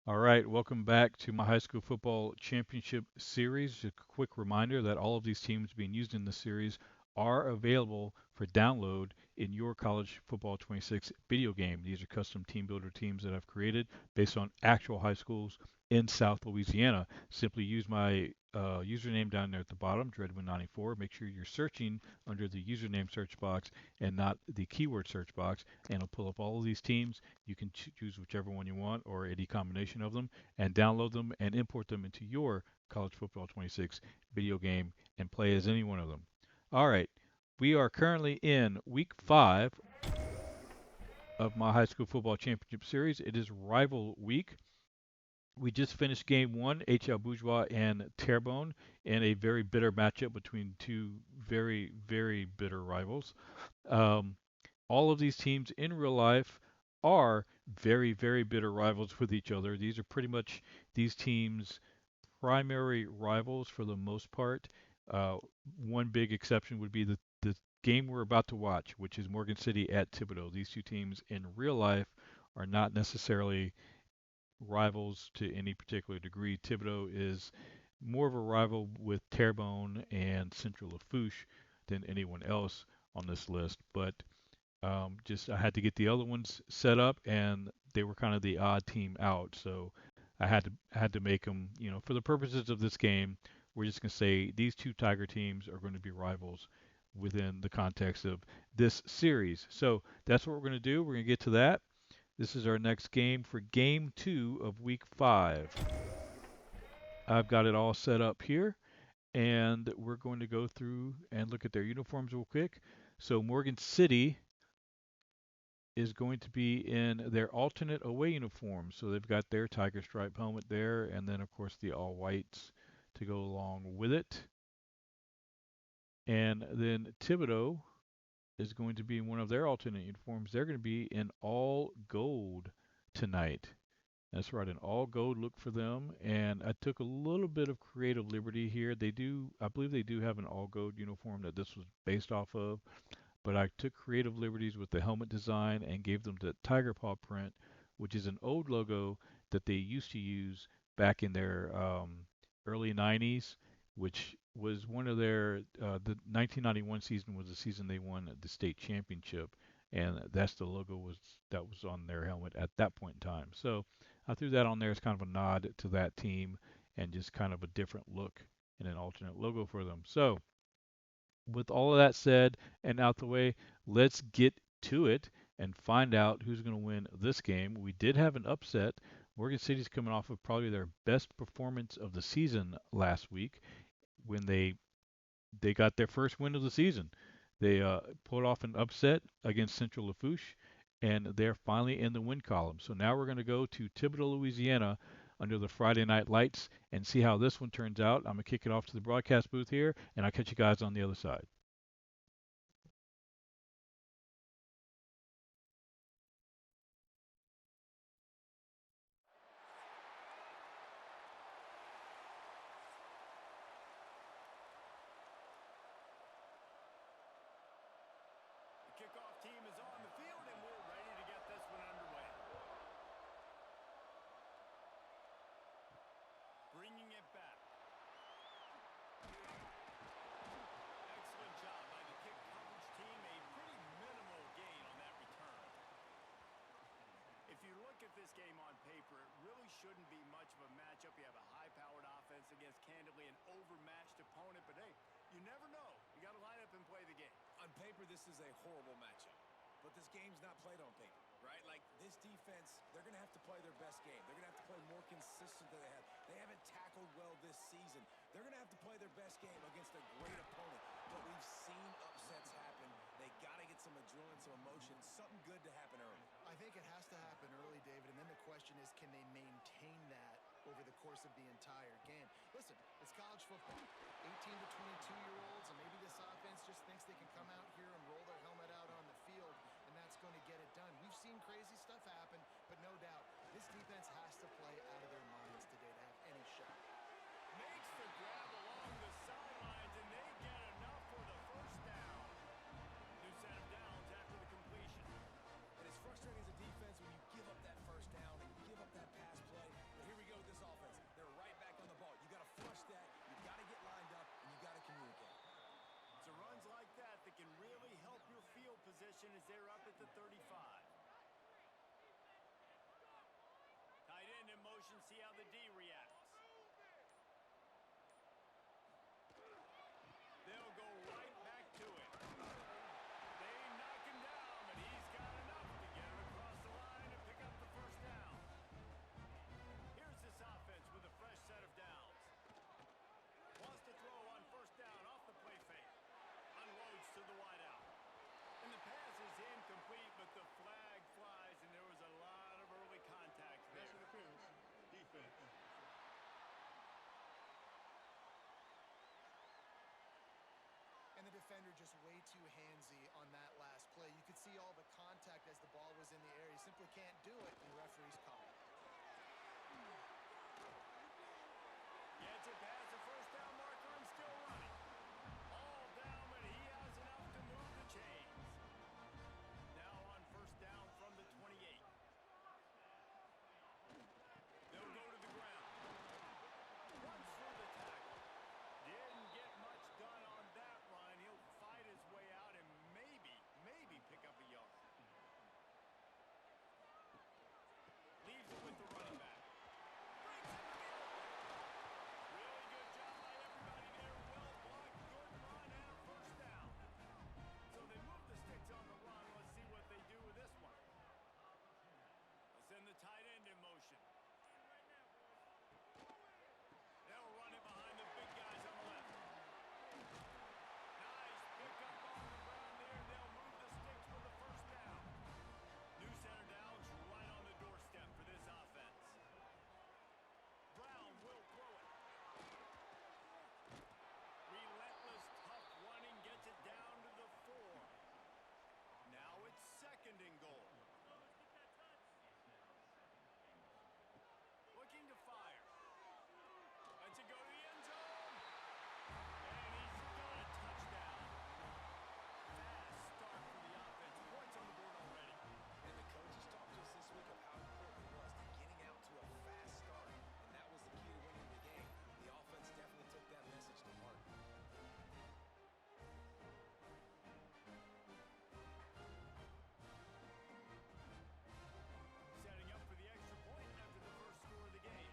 All right, welcome back to my high school football championship series. Just a quick reminder that all of these teams being used in this series are available for download in your College Football 26 video game. These are custom team builder teams that I've created based on actual high schools in South Louisiana. Simply use my username down there at the bottom, Dreadwin94. Make sure you're searching under the username search box and not the keyword search box, and it'll pull up all of these teams. You can choose whichever one you want or any combination of them and download them and import them into your College Football 26 video game and play as any one of them. All right, we are currently in week 5 of my high school football championship series. It is rival week. We just finished game 1, HL Bourgeois and Terrebonne, in a very bitter matchup between two very, very bitter rivals. Um, all of these teams in real life are very, very bitter rivals with each other. These are pretty much these teams' primary rivals for the most part. Uh, One big exception would be the game we're about to watch, which is Morgan City at Thibodaux. These two teams in real life are not necessarily rivals to any particular degree. Thibodaux is more of a rival with Terrebonne and Central Lafourche than anyone else on this list, but just I had to get the other ones set up, and they were kind of the odd team out. So I had to make them. For the purposes of this game, we're just gonna say these two Tiger teams are going to be rivals within the context of this series. So that's what we're gonna do. We're gonna get to that. This is our next game for game 2 of week 5. I've got it all set up here, and we're going to go through and look at their uniforms real quick. So Morgan City is going to be in their alternate away uniform. So they've got their tiger stripe helmet there, and then of course the all whites to go along with it. And then Thibodaux is going to be in one of their alternate uniforms. They're going to be in all gold tonight. That's right, an all gold look for them. And I took a little bit of creative liberty here. I believe they do have an all gold uniform that this was based off of, but I took creative liberties with the helmet design and gave them the tiger paw print, which is an old logo that they used to use back in their early 90s, which was one of the 1991 season was the season they won the state championship, and that's the logo that was on their helmet at that point in time. So I threw that on there as kind of a nod to that team and just kind of a different look and an alternate logo for them. So with all of that said and out the way, let's get to it and find out who's going to win this game. We did have an upset. Morgan City's coming off of probably their best performance of the season last week when they got their first win of the season. They pulled off an upset against Central Lafourche, and they're finally in the win column. So now we're going to go to Thibodaux, Louisiana, under the Friday night lights and see how this one turns out. I'm going to kick it off to the broadcast booth here, and I'll catch you guys on the other side. The kickoff team is on the field, and we're ready to get this one underway. Bringing it back. Excellent job by the kick coverage team. A pretty minimal gain on that return. If you look at this game on paper, it really shouldn't be much of a matchup. You have a high-powered offense against, candidly, an overmatched opponent. But, hey, you never know. You got to line up and play the game. On paper, this is a horrible matchup. But this game's not played on paper, right? Like, this defense, they're going to have to play their best game. They're going to have to play more consistent than they have. They haven't tackled well this season. They're going to have to play their best game against a great opponent. But we've seen upsets happen. They got to get some adrenaline, some emotion, something good to happen early. I think it has to happen early, David, and then the question is, can they maintain that over the course of the entire game? Listen, it's college football. 18 to 22-year-olds, and maybe this offense just thinks they can come out here and roll their helmet out on the field, and that's going to get it done. We've seen crazy stuff happen, but no doubt, this defense has to play out of their minds today to have any shot. Makes the grab along the sidelines, and they get enough for the first down. New set of downs after the completion. And it's frustrating as a defense when you give up that first down and give up that pass play. position as they're up at the 35. Tight end in motion, see how the D reacts. They'll go right back to it. They knock him down, but he's got enough to get it across the line and pick up the first down. Here's this offense with a fresh set of downs. Wants to throw on first down off the play fake. Unloads to the wideout. And the pass is incomplete, but the flag flies, and there was a lot of early contact there. Pass interference. Defense. And the defender just way too handsy on that last play. You could see all the contact as the ball was in the air. He simply can't do it, and the referees call it. Gets it past the first down marker and still running. All down, but he has enough to move the chains. Now on first down from the 28. They'll go to the ground. Runs through the tackle. Didn't get much done on that run. He'll fight his way out and maybe pick up a yard. Leaves it with the running back. Brings it again. Really good job by everybody there. Well blocked, good run, and a first down. So they move the sticks on the run. Let's see what they do with this one. Let's send the tight end in motion. They'll run it behind the big guys on the left. Nice pickup on the ground there. They'll move the sticks for the first down. New center down's right on the doorstep for this offense. Brown will throw it. Relentless, tough running gets it down to the 4. Now it's second and goal. Looking to fire. Lets it go to the end zone. And he's got a touchdown. Fast start for the offense. Points on the board already. And the coaches talked to us this week of how important it was to getting out to a fast start. And that was the key to winning the game. The offense definitely took that message to heart. Setting up for the extra point after the first score of the game.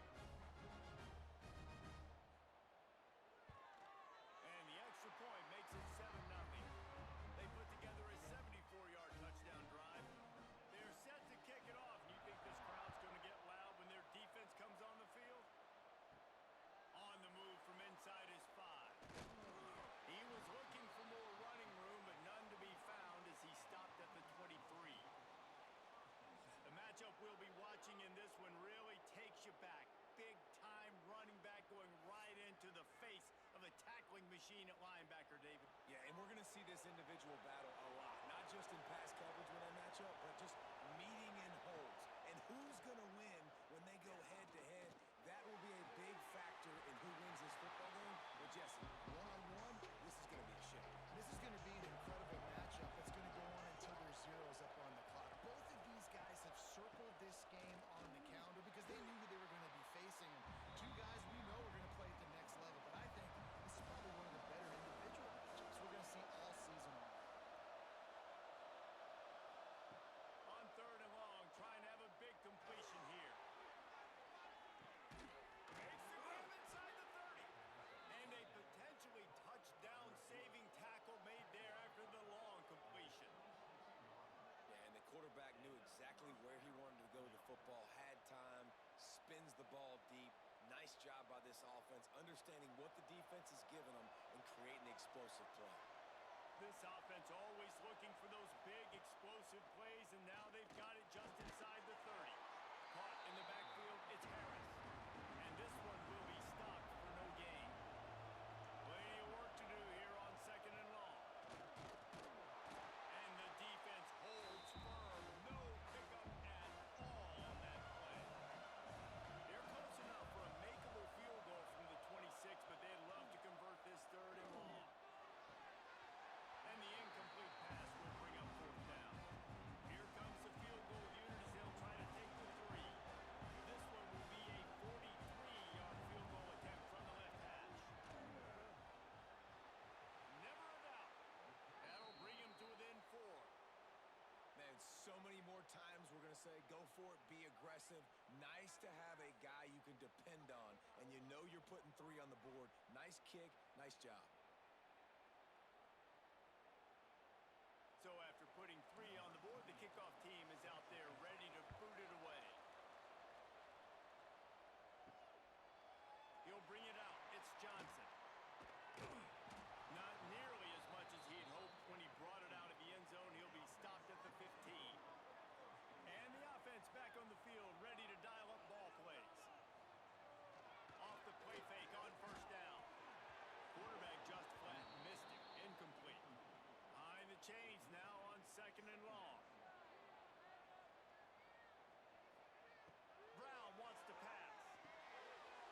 And the extra point makes it 7-0. They put together a 74-yard touchdown drive. They're set to kick it off. You think this crowd's going to get loud when their defense comes on the field? On the move from inside his 5. He was looking for more running room, but none to be found as he stopped at the 23. The matchup we'll be watching in this one really takes you back. Big-time running back going right into the face of a tackling machine at linebacker, David. Yeah, and we're going to see this individual battle a lot. Not just in pass coverage when they match up, but just meeting in holes. And who's going to win when they go head-to-head? That will be a big factor in who wins this football game. But, Jesse, one-on-one, this is going to be a show. This is going to be an incredible matchup that's going to go on until there's zeros up on the clock. Both of these guys have circled this game on the calendar because they knew who they were going to be facing. And two guys we know are going to play at the next level. But I think this is probably one of the better individual matchups we're going to see all season long. On third and long, trying to have a big completion here. Makes the move inside the 30. And a potentially touchdown-saving tackle made there after the long completion. Yeah, and the quarterback knew exactly where he wanted to go with the football, had time, spins the ball deep. Nice job by this offense, understanding what the defense is giving them and creating the explosive play. This offense always looking for those big, explosive plays, and now they've got it just inside the 30. Caught in the backfield, it's Harris. And this one will be stopped for no gain. Plenty of work to do here on second and long. And the defense holds firm. No pickup at all on that play. They're close enough for a makeable field goal from the 26, but they'd love to convert this third and long. And the incomplete pass will bring up fourth down. Here comes the field to say go for it, be aggressive. Nice to have a guy you can depend on, and you know you're putting 3 on the board. Nice kick, nice job. So after putting 3 on the board, the kickoff team is out there ready to boot it away. He'll bring it out. It's Johnson. Not nearly as much as he had hoped when he brought it out of the end zone. He'll be stopped at the 15. And the offense back on the field, ready to dial up ball plays. Off the play fake on first down. Quarterback just flat, missed him, incomplete. Behind the chains now on 2nd and long. Brown wants to pass.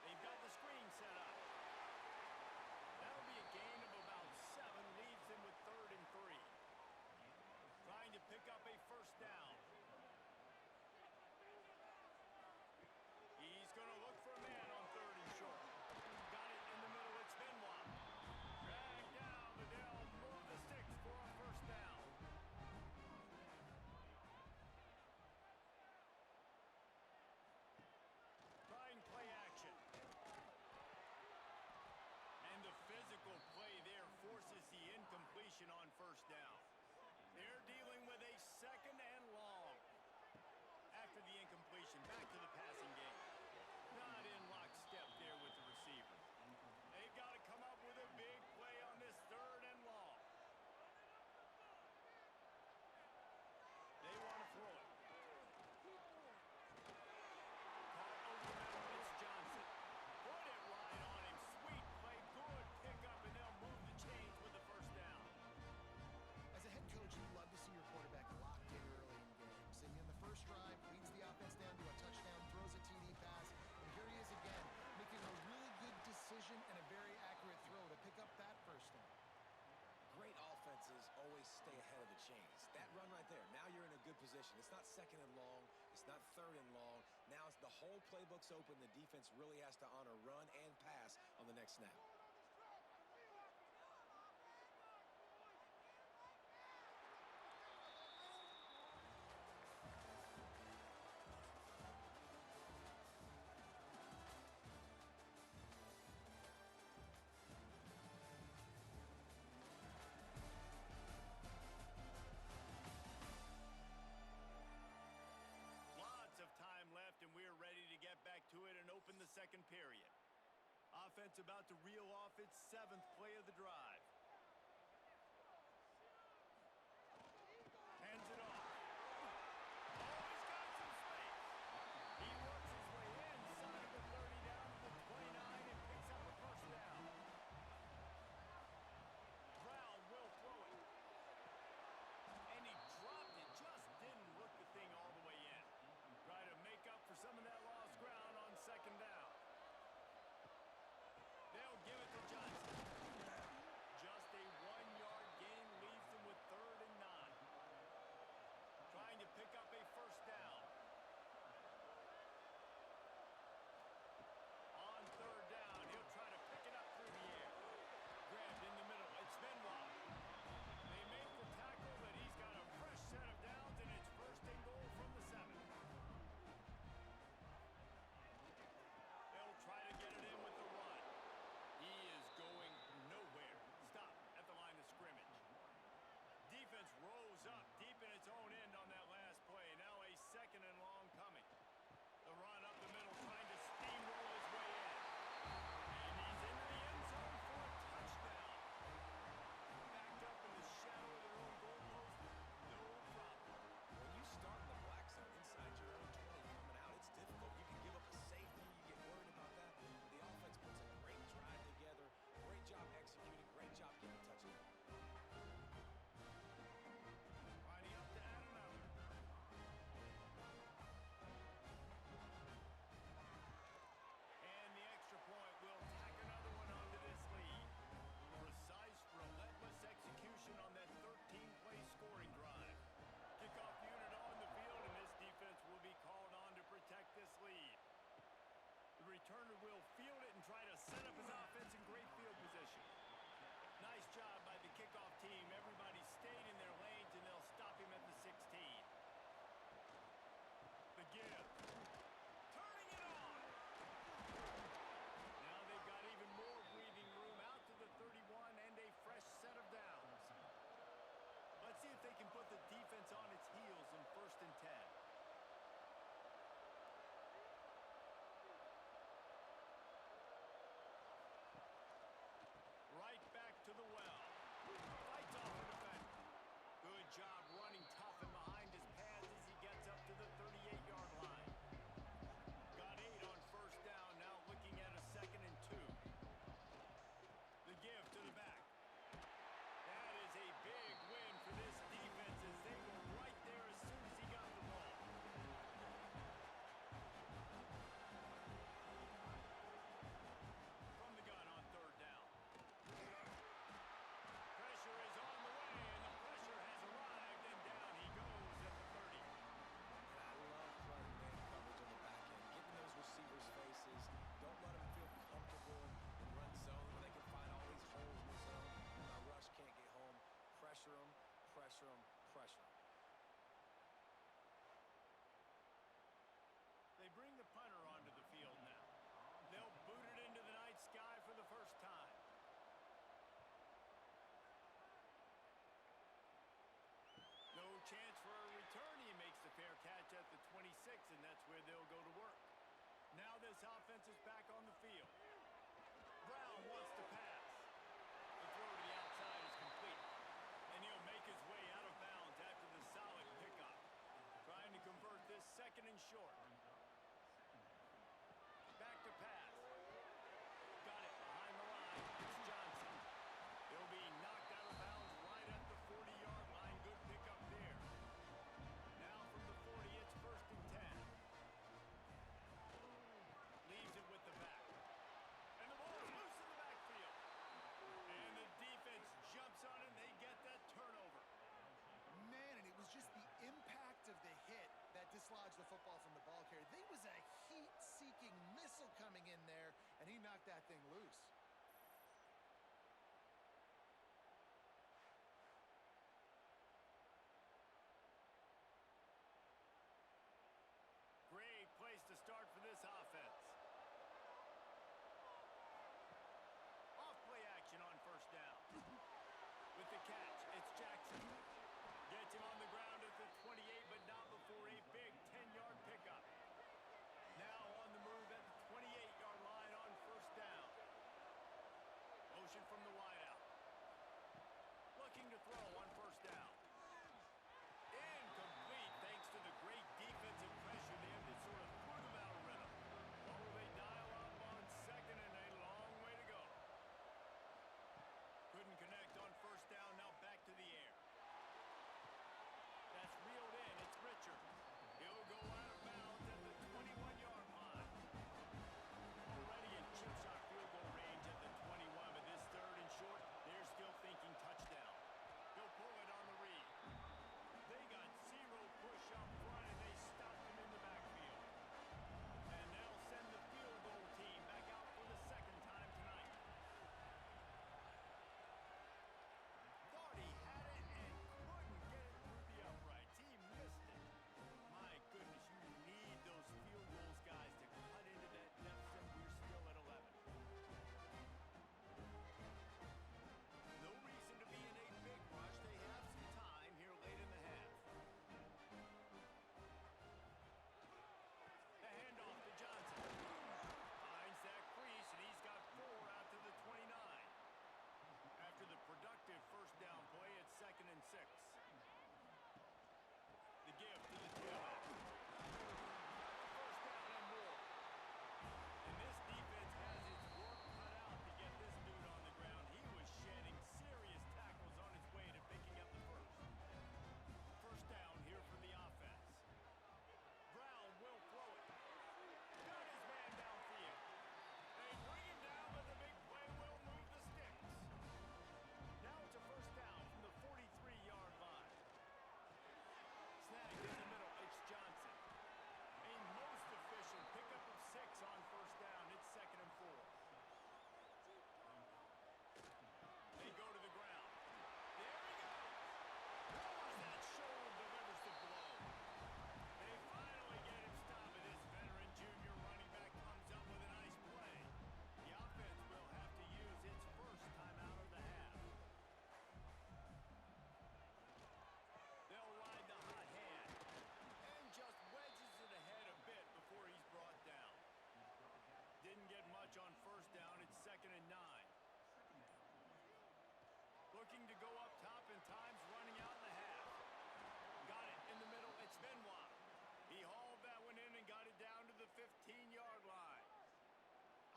They've got the screen set up. That'll be a gain of about 7, leaves him with 3rd and 3. Trying to pick up a first down. He's going to look for a man on 3rd and short. Got it in the middle. It's Benoit. Dragged down, but they'll move the sticks for a first down. Trying play action. And the physical play there forces the incompletion on first down. They're dealing with a 2nd and long. After the incompletion, back to the passing game. Not in lockstep there with the receiver. They've got to come up with a big play on this 3rd and long. They want to throw it. Caught over the middle. It's Johnson. Put it right on him. Sweet play. Good pickup, and they'll move the chains with the first down. As a head coach, you'd love to see your quarterback locked in early in games. And in the first drive, leads the offense down to a touchdown, throws a TD pass, and here he is again, making a really good decision and a very accurate throw to pick up that first down. Great offenses always stay ahead of the chains. That run right there, now you're in a good position. It's not 2nd and long. It's not 3rd and long. Now it's the whole playbook's open. The defense really has to honor run and pass on the next snap. Of time left, and we're ready to get back to it and open the 2nd period. Offense about to reel off its 7th play of the drive. Hands it off. Oh, he's got some space. He works his way inside the 30 down to the 29 and picks up a first down. Brown will throw it. And he dropped it. Just didn't look the thing all the way in. Try to make up for some of that lost ground on 2nd down. They'll give it to Johnson. let that thing loose. Great place to start for this offense. Off play action on first down. With the catch, it's Jackson. Gets him on the ground at the 28, but not before a big 10-yard pickup. Now on the move at the 28-yard line on first down. Motion from the wideout. Looking to throw on first down. Incomplete thanks to the great defensive pressure there that sort of put him out of rhythm. Oh, they dial up on second and a long way to go. Couldn't connect on first down, now back to the air. That's reeled in, it's Richard. He'll go out of bounds at the 21-yard line. Already in chip shot field goal range at the 21, but this third and short, they're still thinking touchdown. He'll pull it on the read. They got zero push up front, and they stopped him in the backfield. And they'll send the field goal team back out for the second time tonight. Thought he had it and couldn't get it through the uprights. He missed it. My goodness, you need those field goals, guys, to cut into that deficit. We're still at 11. No reason to be in a big rush. They have some time here late in the half. The handoff to Johnson. Finds that crease, and he's got 4 out to the 29. After the productive first down play, it's 2nd and 6. The give to the tailback. First down and more. And this defense has its work cut out to get this dude on the ground. He was shedding serious tackles on his way to picking up the first. First down here for the offense. Brown will throw it. Got his man downfield. They bring him down, but the big play will move the sticks. Now it's a first down from the 43-yard line. Snag in the middle, it's Johnson. A most efficient pickup of 6 on first down. It's 2nd and 4. They go to the ground. There he goes. Oh, that shoulder delivers the blow. They finally get him stopped, and this veteran junior running back comes up with a nice play. The offense will have to use its first timeout of the half. They'll ride the hot hand and just wedges it ahead a bit before he's brought down. Didn't get much on first down. It's 2nd and 9. Looking to go up top, and time's running out in the half. Got it in the middle. It's Benoit. He hauled that one in and got it down to the 15-yard line.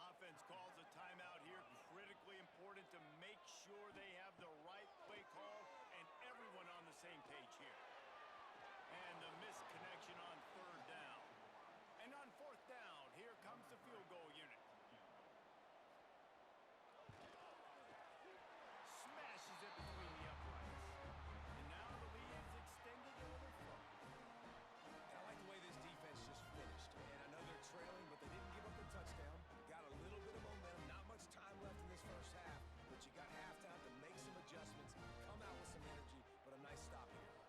Offense calls a timeout here. Critically important to make sure they have the right play call and everyone on the same page here. And the missed connection on third down. And on fourth down, here comes the field goal unit. Smashes it between the uprights. And now the lead is extended a little further. And I like the way this defense just finished. And I know they're trailing, but they didn't give up the touchdown. Got a little bit of momentum. Not much time left in this first half, but you got halftime to make some adjustments, come out with some energy, but a nice stop here.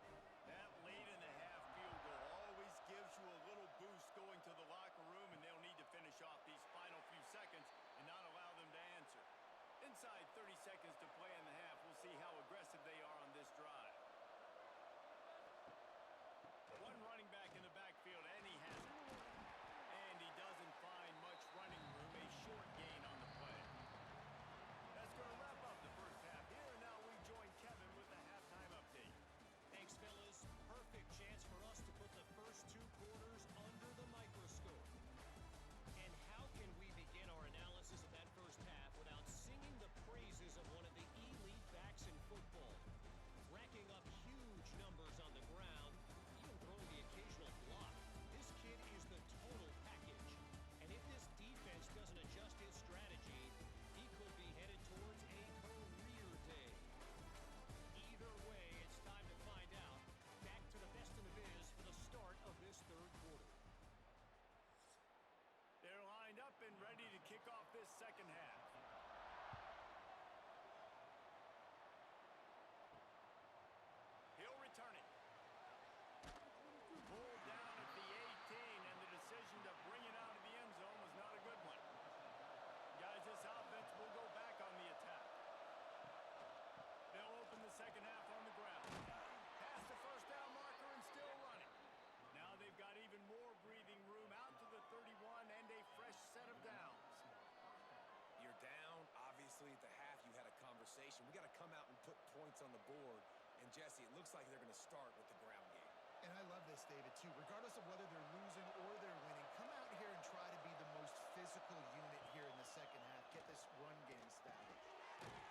Obviously, at the half, you had a conversation. We got to come out and put points on the board. And, Jesse, it looks like they're going to start with the ground game. And I love this, David, too. Regardless of whether they're losing or they're winning, come out here and try to be the most physical unit here in the second half. Get this run game started.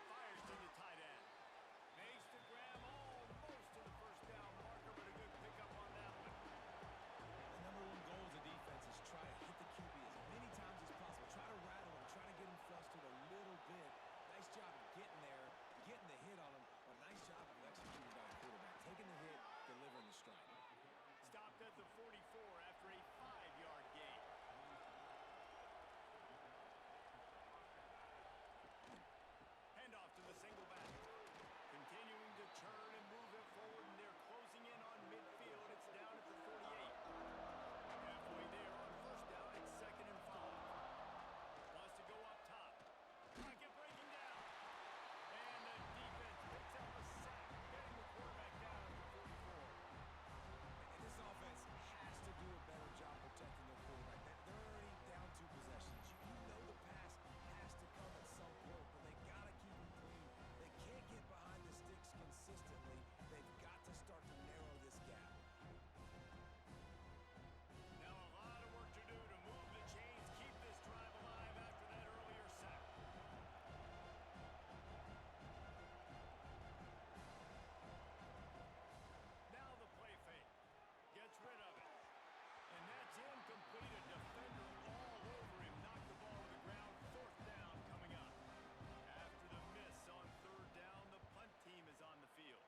Fires to the tight end. Makes the grab almost to the first down marker, but a good pickup on that one. The number one goal as a defense is try to hit the QB as many times as possible. Try to rattle him, try to get him flustered a little bit. Nice job of getting there, getting the hit on him, but nice job of executing by the quarterback. Taking the hit, delivering the strike. Stopped at the 44 after a 5-yard gain. Handoff to the single back. Continuing to turn and move it forward, and they're closing in on midfield. It's down at the 48. Halfway there on first down, it's 2nd and 5. Wants to go up top. Pocket breaking down. And the defense picks up a sack, getting the quarterback down at the 44. And this offense has to do a better job protecting their quarterback. They're already down 2 possessions. You know the pass has to come at some point, but they got to keep them clean. They can't get behind the sticks consistently. They've got to start to narrow this gap. Now a lot of work to do to move the chains, keep this drive alive after that earlier sack. Now the play fake. Gets rid of it. And that's incomplete. A defender all over him. Knocked the ball to the ground. 4th down coming up. After the miss on 3rd down, the punt team is on the field.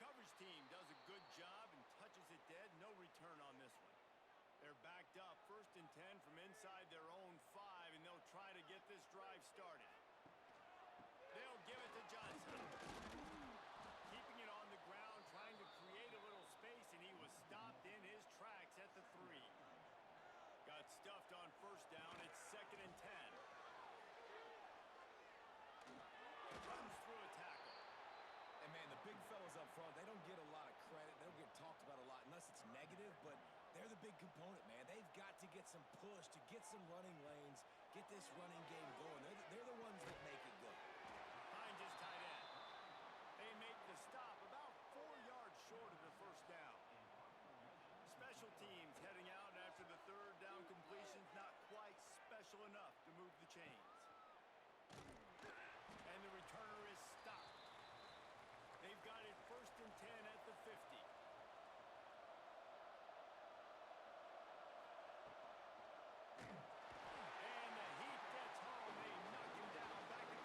Coverage team does a good job and touches it dead. No return on this one. They're backed up. 1st and 10 from inside their own 5, and they'll try to get this drive started. They'll give it to Johnson. Keeping it on the ground, trying to create a little space, and he was stopped in his tracks at the 3. Got stuffed on 1st down. It's 2nd and 10. Runs through a tackle. And, man, the big fellas up front, they don't get a lot of credit. They don't get talked about a lot unless it's negative, but they're the big component, man. They've got to get some push, to get some running lanes, get this running game going. They're the ones that make it go. Finds his tight end. They make the stop about 4 yards short of the 1st down. Special teams heading out after the 3rd down completion's not quite special enough to move the chains. And the returner is stopped. They've got it 1st and 10 at the 50. And the heat gets home. They knock him down back at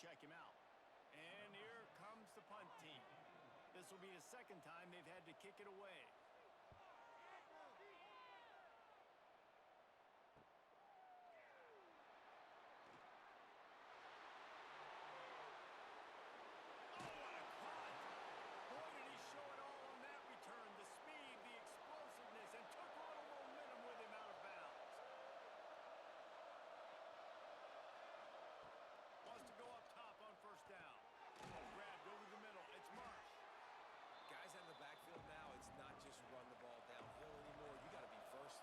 check him out. And here comes the punt team. This will be the second time they've had to kick it away.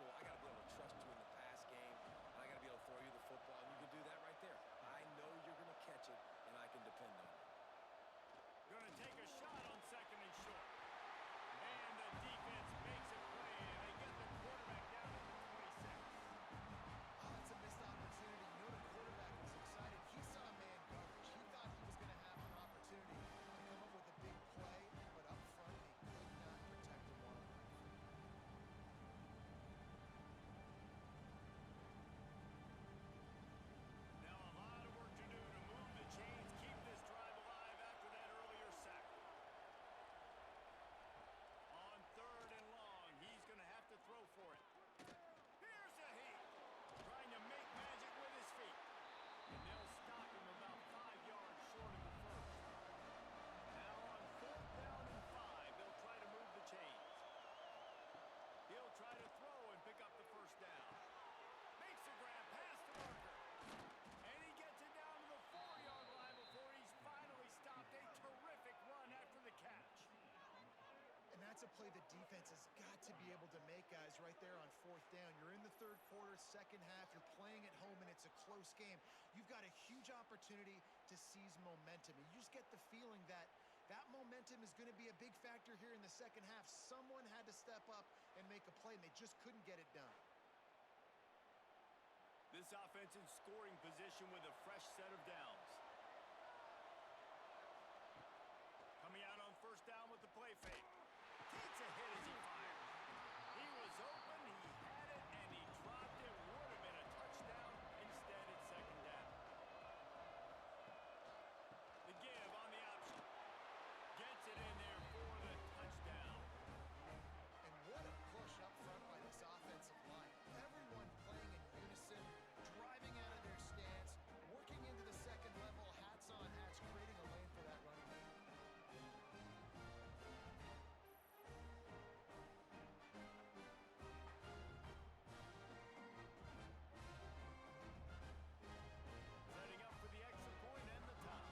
I got to be able to trust you in the pass game, and I got to be able to throw you the football, and you can do that right there. I know you're going to catch it, and I can depend on it. Going to take a shot on second and short. And the defense makes a play, and they get the quarterback down to the 26. Oh, it's a missed opportunity. You know the quarterback was excited. He saw man coverage. He thought he was going to have an opportunity to come up with a big play, but up front they could not protect the one. Now a lot of work to do to move the chains, keep this drive alive after that earlier sack. On third and long, he's going to have to throw for it. Here's a heat. Trying to make magic with his feet. And they'll stop him about 5 yards short of the first. Now on fourth down and 5, they'll try to move the chains. He'll try to throw and pick up the first down. Makes the grab past the marker. And he gets it down to the 4-yard line before he's finally stopped. A terrific run after the catch. And that's a play the defense has got to be able to make, guys, right there on fourth down. You're in the third quarter, second half. You're playing at home, and it's a close game. You've got a huge opportunity to seize momentum. And you just get the feeling that that momentum is going to be a big factor here in the second half. Someone had to step up and make a play, and they just couldn't get it done. This offense in scoring position with a fresh set of downs. Coming out on first down with the play fake. Takes a hit as he fired. He was open, he had it, and he dropped it. Would have been a touchdown. Instead, it's second down. The give on the option. Gets it in there for the touchdown. And what a push up front by this offensive line. Everyone playing in unison, driving out of their stance, working into the second level, hats on hats, creating a lane for that running back. Setting up for the extra point and the top.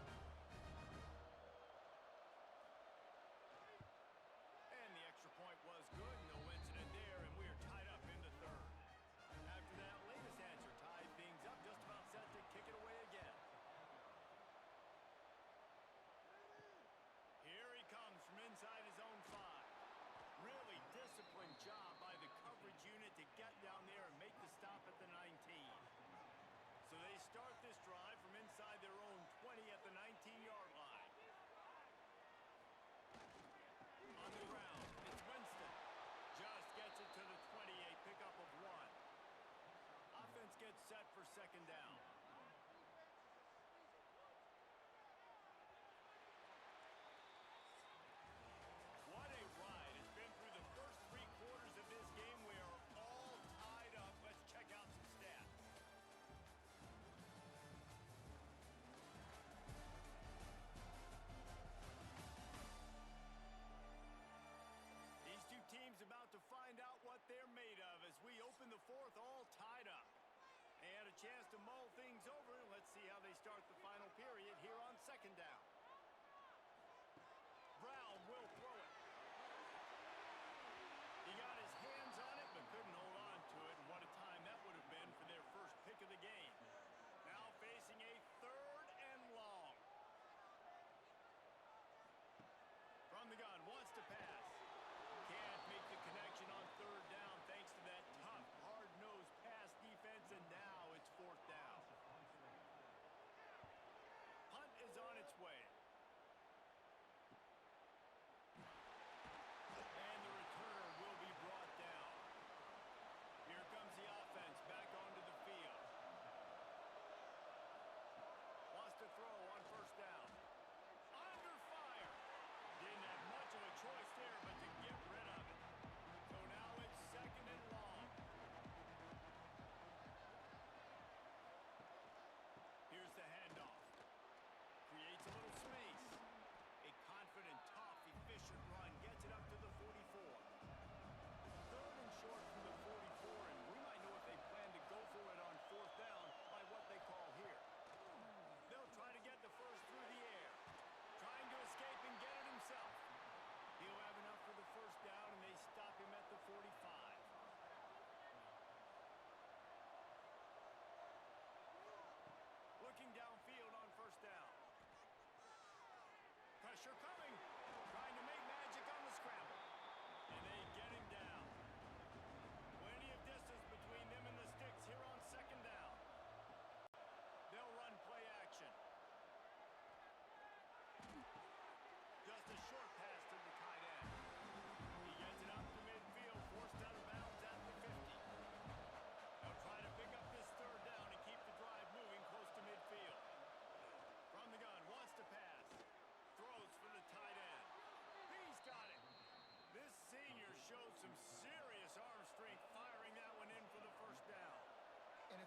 And the extra point was good. No incident there, and we are tied up in the third. After that latest answer, tied things up, just about set to kick it away again. Here he comes from inside his own 5. Really disciplined job by the coverage unit to get down there and make the stop at the 19. So they start this drive from inside their own 20 at the 19-yard line. On the ground, it's Winston. Just gets it to the 28, pickup of 1. Offense gets set for second down. What a ride. It's been through the first 3 quarters of this game. We are all tied up. Let's check out some stats. These two teams about to find out what they're made of as we open the fourth all tied up. They had a chance to mull things over. Let's see how they start the final period here on second down. Brown will throw it. He got his hands on it but couldn't hold on to it. And what a time that would have been for their first pick of the game. Now facing a third and long. From the gun, wants to pass. Can't make the connection on third down thanks to that tough, hard-nosed pass defense, and now it's fourth down.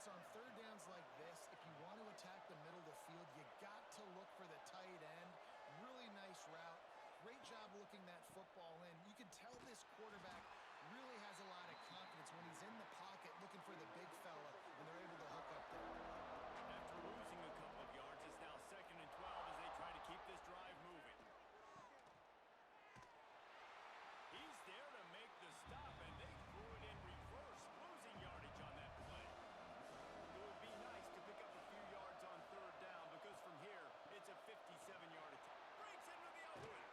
it's on third downs like this, if you want to attack the middle of the field, you got to look for the tight end. Really nice route. Great job looking that football in. You can tell this quarterback really has a lot of confidence when he's in the pocket looking for the big fella, and they're able to hook up there. After losing a couple of yards, it's now 2nd and 12 as they try to keep this drive moving. He's there to make the stop, and they threw it in reverse, losing yardage on that play. It would be nice to pick up a few yards on third down because from here, it's a 57-yard attack. Breaks into the opener.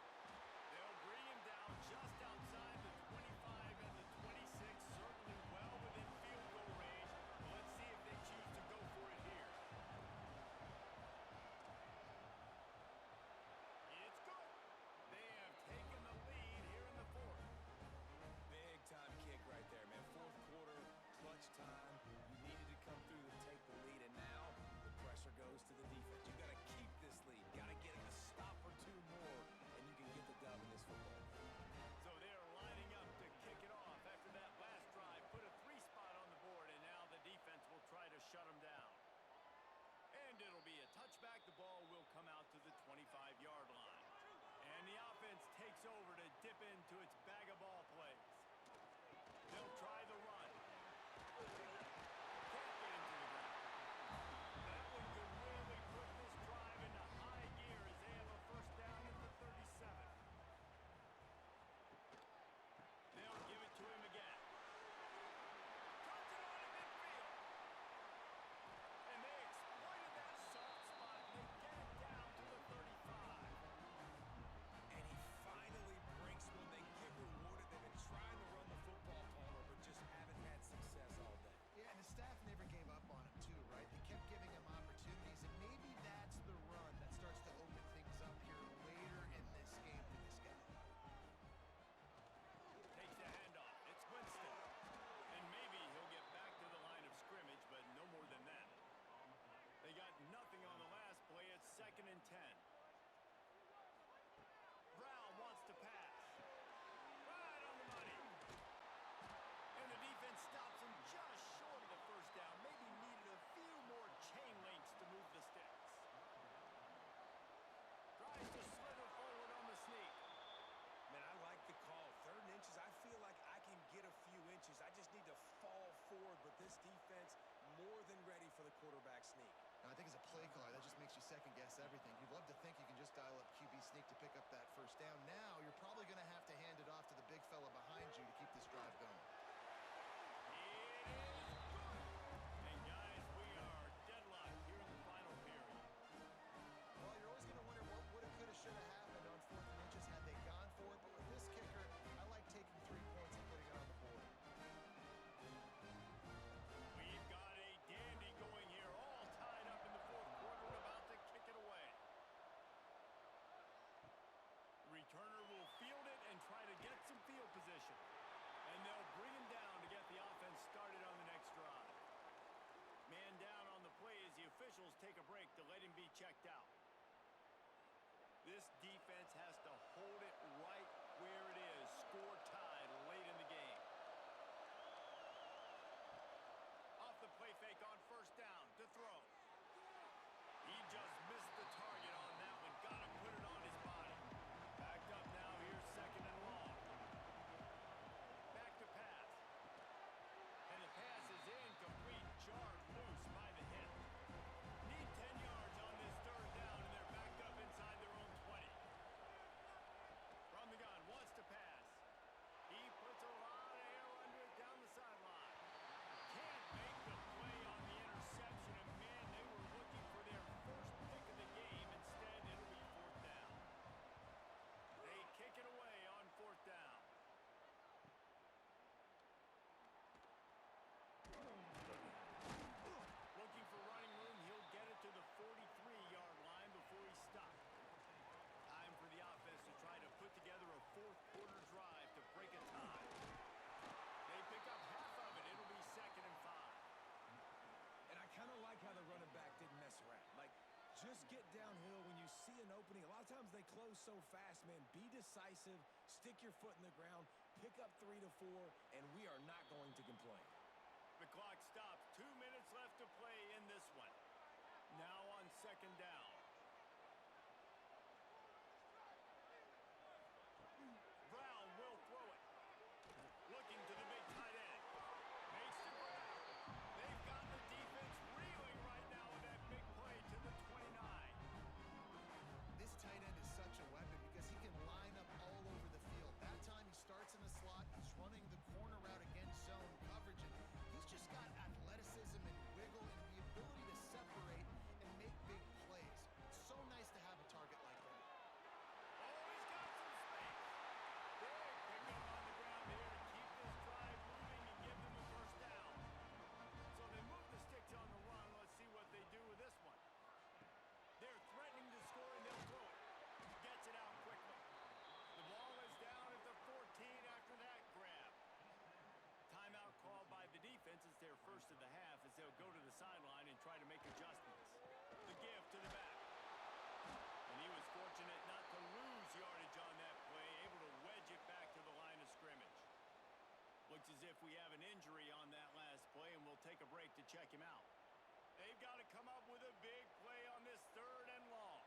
They'll bring him down just outside the 25 and the 26, certainly well within field goal range. Let's see if they choose to go for it here. It's good. They have taken the lead here in the fourth. Big-time kick right there, man. Fourth quarter, clutch time. You needed to come through to take the lead, and now the pressure goes to the defense. You got to keep this lead. Got to get a stop or two more, and you can get the dub in this football game. So they're lining up to kick it off after that last drive. Put a 3-spot on the board, and now the defense will try to shut them down. And it'll be a touchback. The ball will come out to the 25-yard line. And the offense takes over to dip into its bag of ball plays. They'll try the run. Can't get into the ground. That one could really put this drive into high gear as they have a first down at the 37. They'll give it to him again. Cuts it on to midfield. And they exploited that soft spot. They get it down to the 35. And he finally breaks when they get rewarded. They've been trying to run the football, Palmer, but just haven't had success all day. Yeah, and the staff never gave up on him too, right? They kept giving him opportunities, and maybe that's the run that starts to open things up here later in this game for this guy. Takes the handoff. It's Winston. And maybe he'll get back to the line of scrimmage, but no more than that. They got nothing on the last play. It's 2nd and 10. Brown wants to pass. Right on the money. And the defense stops him just short of the first down. Maybe needed a few more chain links to move the sticks. Tries to slither forward on the sneak. Man, I like the call. 3rd and inches, I feel like I can get a few inches. I just need to fall forward, but this defense more than ready for the quarterback sneak. Now, I think as a play caller, that just makes you second-guess everything. You'd love to think you can just dial up QB sneak to pick up that first down. Now, you're probably going to have to hand it off to the big fella behind you to keep this drive going. It is good. And guys, we are deadlocked here in the final period. Well, you're always going to wonder what woulda, coulda, shoulda happened on 4th and inches had they gone for it. But with this kicker, I like taking 3 points and putting it on the board. We've got a dandy going here, all tied up in the fourth quarter and about to kick it away. Returner will field it and try to get some field position. And they'll bring him down to get the offense started on the next drive. Man down on the play as the officials take a break to let him be checked out. This defense has to hold it right where it is. Score tied late in the game. Off the play fake on first down to throw. He just missed the target on that one. Got to put it on his body. Backed up now. Here's 2nd and long. Back to pass. And the pass is incomplete. Jarred loose by the hit. Need 10 yards on this 3rd down, and they're backed up inside their own 20. From the gun, wants to pass. He puts a lot of air under it down the sideline. Can't make the play on the interception, and man, they were looking for their first pick of the game. Instead, it'll be 4th down. They kick it away on 4th down. Looking for running room, he'll get it to the 43-yard line before he's stopped. Time for the offense to try to put together a fourth quarter drive to break a tie. They pick up half of it. It'll be 2nd and 5. And I kind of like how the running back didn't mess around. Like, just get downhill when you see an opening. A lot of times they close so fast, man. Be decisive, stick your foot in the ground, pick up 3 to 4, and we are not going to complain. The clock stops. 2 minutes left to second down. Brown will throw it. Looking to the big tight end. Makes the grab. They've got the defense reeling right now with that big play to the 29. This tight end is such a weapon because he can line up all over the field. That time he starts in the slot, he's running the corner route against zone coverage, and he's just got athleticism and wiggle and the ability to separate and make big plays. It's so nice to have a target like that. Oh, he's got some space. Big pickup on the ground here to keep this drive moving and give them a first down. So they move the sticks on the run. Let's see what they do with this one. They're threatening to score and they'll throw it. Gets it out quickly. The ball is down at the 14 after that grab. Timeout called by the defense. It's their first of the half as they'll go to the sideline and try to make adjustments. The give to the back. And he was fortunate not to lose yardage on that play, able to wedge it back to the line of scrimmage. Looks as if we have an injury on that last play, and we'll take a break to check him out. They've got to come up with a big play on this third and long.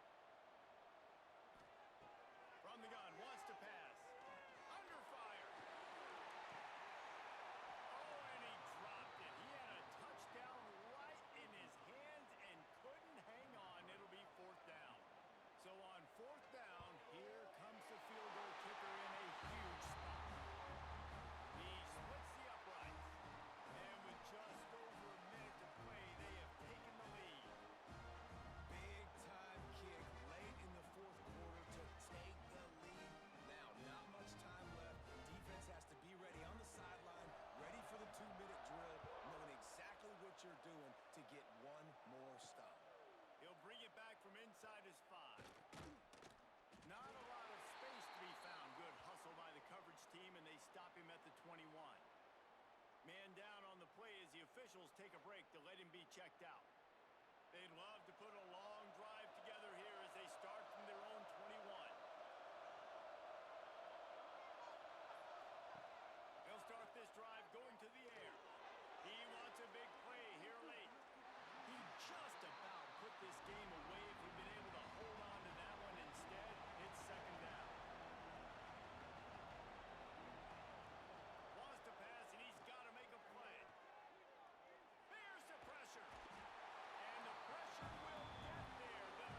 From the gun, wants to pass. Under fire. Oh, and he dropped it. He had a touchdown right in his hands and couldn't hang on. It'll be fourth down. So on fourth down, here comes the field goal kicker in a huge spot. He splits the uprights. And with just over a minute to play, they have taken the lead. Big time kick late in the fourth quarter to take the lead. Now, not much time left. Defense has to be ready on the sideline, ready for the 2-minute drill, knowing exactly what you're doing to get one more stop. He'll bring it back from inside his 5. Not a lot of space to be found. Good hustle by the coverage team, and they stop him at the 21. Man down on the play as the officials take a break to let him be checked out. They'd love to put a long drive together here as they start from their own 21. They'll start this drive going to the air. He wants a big play here late. He just about put this game away if he'd been able to hold on to that one. Instead, it's second down. Wants to pass, and he's got to make a play. There's the pressure. And the pressure will get there. The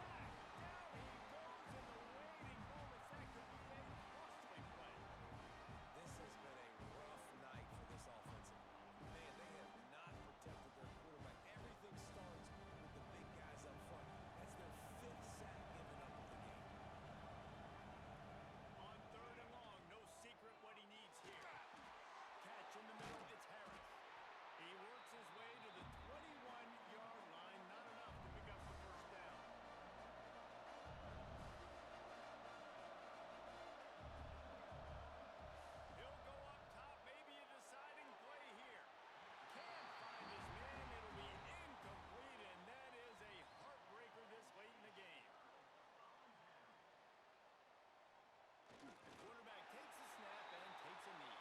sack. Down he goes in the waiting moments. That could be a costly play. This has been a rough night for this offensive line. Man, they have not protected their quarterback. Everything starts with the big guys up front. That's their 5th sack given up of the game. On third and long, no secret what he needs here. Catch in the middle, it's Harris. He works his way to the 21-yard line, not enough to pick up the first down. He'll go up top, maybe a deciding play here. Can't find his man, it'll be incomplete, and that is a heartbreaker this late in the game. The quarterback takes a snap and takes a knee.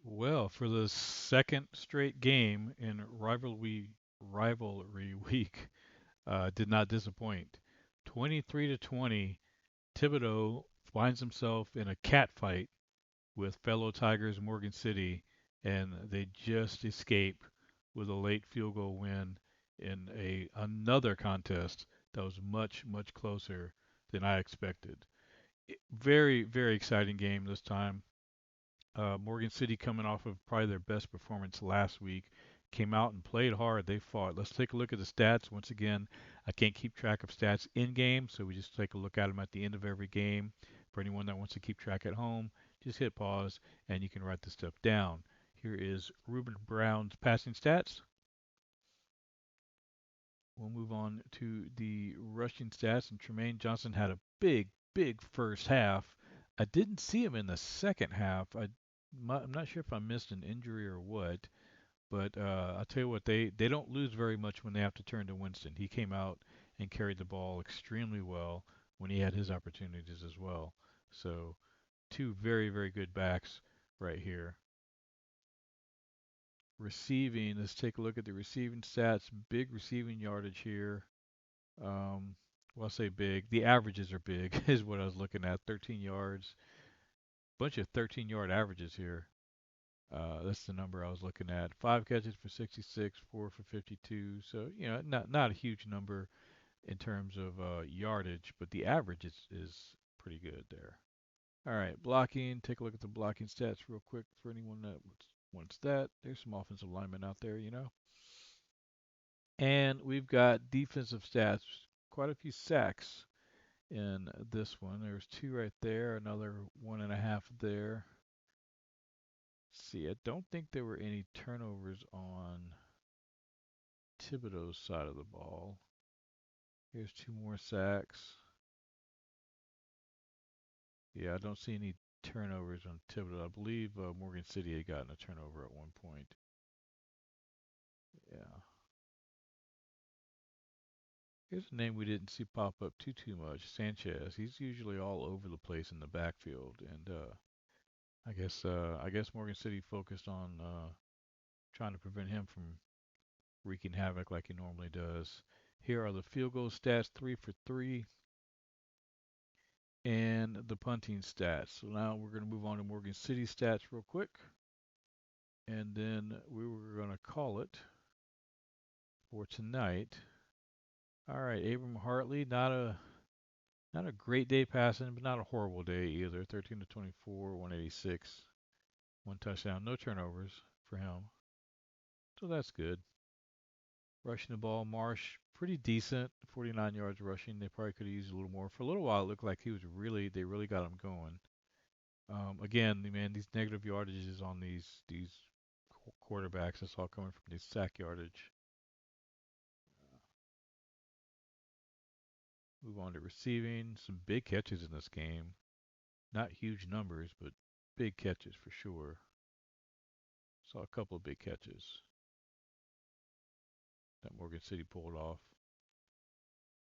Well, for the second straight game in rivalry week, did not disappoint. 23-20, Thibodaux finds himself in a cat fight with fellow Tigers Morgan City, and they just escape with a late field goal win in another contest that was much closer than I expected. Very exciting game this time. Morgan City coming off of probably their best performance last week, came out and played hard. They fought. Let's take a look at the stats. Once again, I can't keep track of stats in game, so we just take a look at them at the end of every game. For anyone that wants to keep track at home, just hit pause and you can write this stuff down. Here is Ruben Brown's passing stats. We'll move on to the rushing stats, and Tremaine Johnson had a big first half. I didn't see him in the second half. I'm not sure if I missed an injury or what, but I'll tell you what, they don't lose very much when they have to turn to Winston. He came out and carried the ball extremely well when he had his opportunities as well. So two very good backs right here. Receiving, let's take a look at the receiving stats. Big receiving yardage here. Um, well, I'll say big. The averages are big, is what I was looking at. 13 yards. Bunch of 13-yard averages here. That's the number I was looking at. 5 catches for 66, 4 for 52. So, not a huge number in terms of yardage, but the average is pretty good there. All right, blocking. Take a look at the blocking stats real quick for anyone that wants that. There's some offensive linemen out there. And we've got defensive stats. Quite a few sacks in this one. There's two right there, another 1.5 there. Let's see, I don't think there were any turnovers on Thibodaux's side of the ball. Here's two more sacks. Yeah, I don't see any turnovers on Thibodaux. I believe Morgan City had gotten a turnover at one point. Yeah. Here's a name we didn't see pop up too much, Sanchez. He's usually all over the place in the backfield, and I guess Morgan City focused on trying to prevent him from wreaking havoc like he normally does. Here are the field goal stats, 3 for 3, and the punting stats. So now we're going to move on to Morgan City stats real quick, and then we were going to call it for tonight. All right, Abram Hartley, not a great day passing, but not a horrible day either. 13 to 24, 186, one touchdown, no turnovers for him. So that's good. Rushing the ball, Marsh, pretty decent, 49 yards rushing. They probably could have used a little more. For a little while, it looked like they really got him going. Again, man, these negative yardages on these quarterbacks, that's all coming from these sack yardage. Move on to receiving. Some big catches in this game. Not huge numbers, but big catches for sure. Saw a couple of big catches that Morgan City pulled off.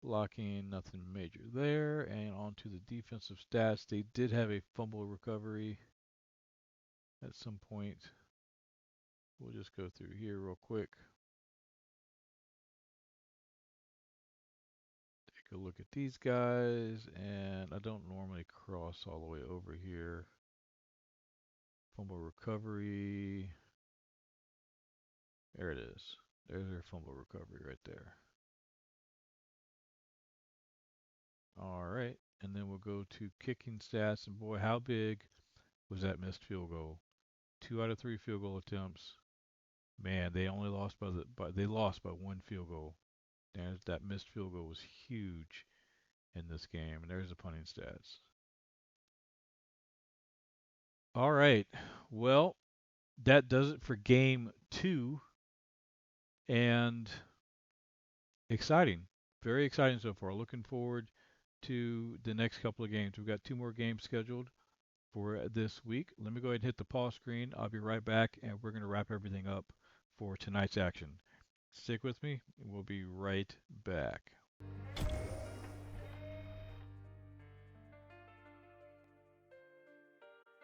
Blocking, nothing major there. And on to the defensive stats. They did have a fumble recovery at some point. We'll just go through here real quick. Take a look at these guys, and I don't normally cross all the way over here. Fumble recovery. There it is. There's their fumble recovery right there. All right, and then we'll go to kicking stats, and boy, how big was that missed field goal? 2 out of 3 field goal attempts. Man, they only lost they lost by one field goal. That missed field goal was huge in this game, and there's the punting stats. All right, well, that does it for game 2, and exciting, very exciting so far. Looking forward to the next couple of games. We've got 2 more games scheduled for this week. Let me go ahead and hit the pause screen. I'll be right back, and we're going to wrap everything up for tonight's action. Stick with me, and we'll be right back.